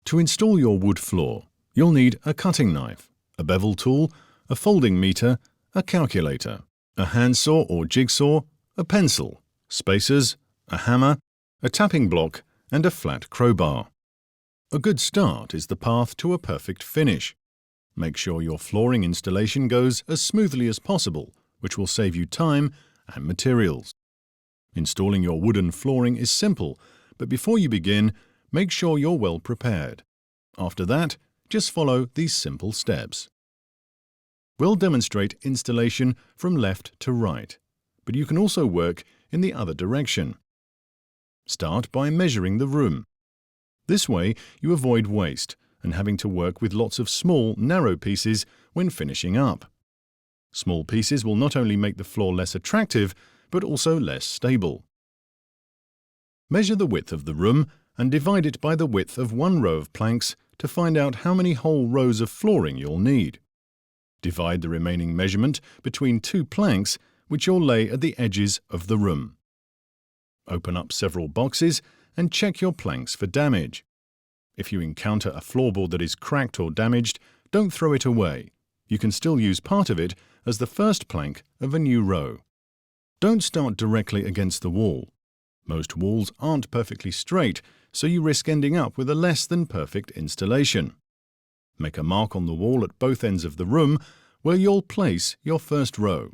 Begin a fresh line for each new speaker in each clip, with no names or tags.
To install your wood floor, you'll need a cutting knife, a bevel tool, a folding meter, a calculator, a handsaw or jigsaw, a pencil, spacers, a hammer, a tapping block, and a flat crowbar. A good start is the path to a perfect finish. Make sure your flooring installation goes as smoothly as possible, which will save you time and materials. Installing your wooden flooring is simple, but before you begin, make sure you're well prepared. After that, just follow these simple steps. We'll demonstrate installation from left to right, but you can also work in the other direction. Start by measuring the room. This way, you avoid waste and having to work with lots of small, narrow pieces when finishing up. Small pieces will not only make the floor less attractive, but also less stable. Measure the width of the room and divide it by the width of one row of planks to find out how many whole rows of flooring you'll need. Divide the remaining measurement between two planks, which you'll lay at the edges of the room. Open up several boxes and check your planks for damage. If you encounter a floorboard that is cracked or damaged, don't throw it away. You can still use part of it as the first plank of a new row. Don't start directly against the wall. Most walls aren't perfectly straight, so you risk ending up with a less than perfect installation. Make a mark on the wall at both ends of the room where you'll place your first row.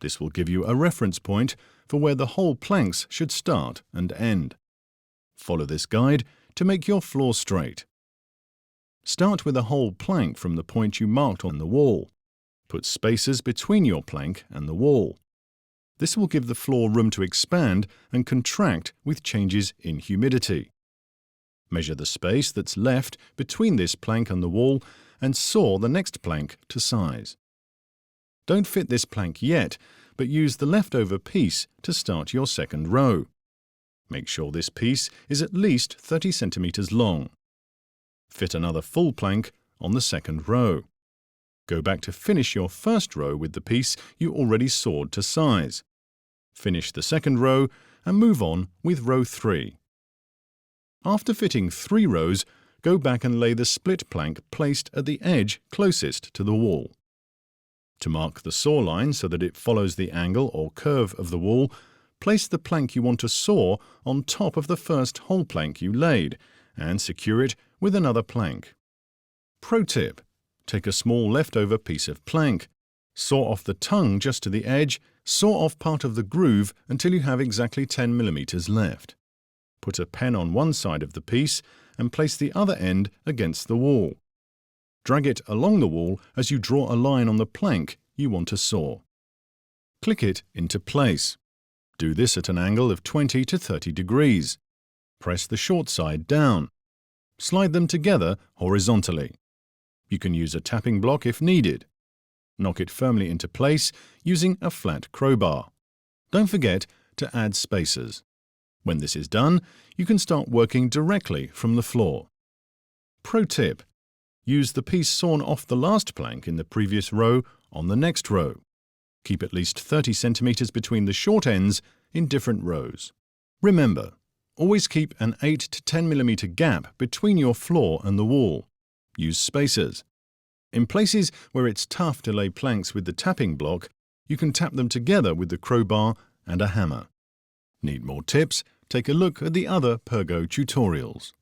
This will give you a reference point for where the whole planks should start and end. Follow this guide to make your floor straight. Start with a whole plank from the point you marked on the wall. Put spacers between your plank and the wall. This will give the floor room to expand and contract with changes in humidity. Measure the space that's left between this plank and the wall and saw the next plank to size. Don't fit this plank yet, but use the leftover piece to start your second row. Make sure this piece is at least 30 centimeters long. Fit another full plank on the second row. Go back to finish your first row with the piece you already sawed to size. Finish the second row and move on with row 3. After fitting 3 rows, go back and lay the split plank placed at the edge closest to the wall. To mark the saw line so that it follows the angle or curve of the wall, place the plank you want to saw on top of the first whole plank you laid and secure it with another plank. Pro tip: take a small leftover piece of plank. Saw off the tongue just to the edge, saw off part of the groove until you have exactly 10 millimeters left. Put a pen on one side of the piece and place the other end against the wall. Drag it along the wall as you draw a line on the plank you want to saw. Click it into place. Do this at an angle of 20 to 30 degrees. Press the short side down. Slide them together horizontally. You can use a tapping block if needed. Knock it firmly into place using a flat crowbar. Don't forget to add spacers. When this is done, you can start working directly from the floor. Pro tip: use the piece sawn off the last plank in the previous row on the next row. Keep at least 30 centimeters between the short ends in different rows. Remember, always keep an 8 to 10 millimeter gap between your floor and the wall. Use spacers. In places where it's tough to lay planks with the tapping block, you can tap them together with the crowbar and a hammer. Need more tips? Take a look at the other Pergo tutorials.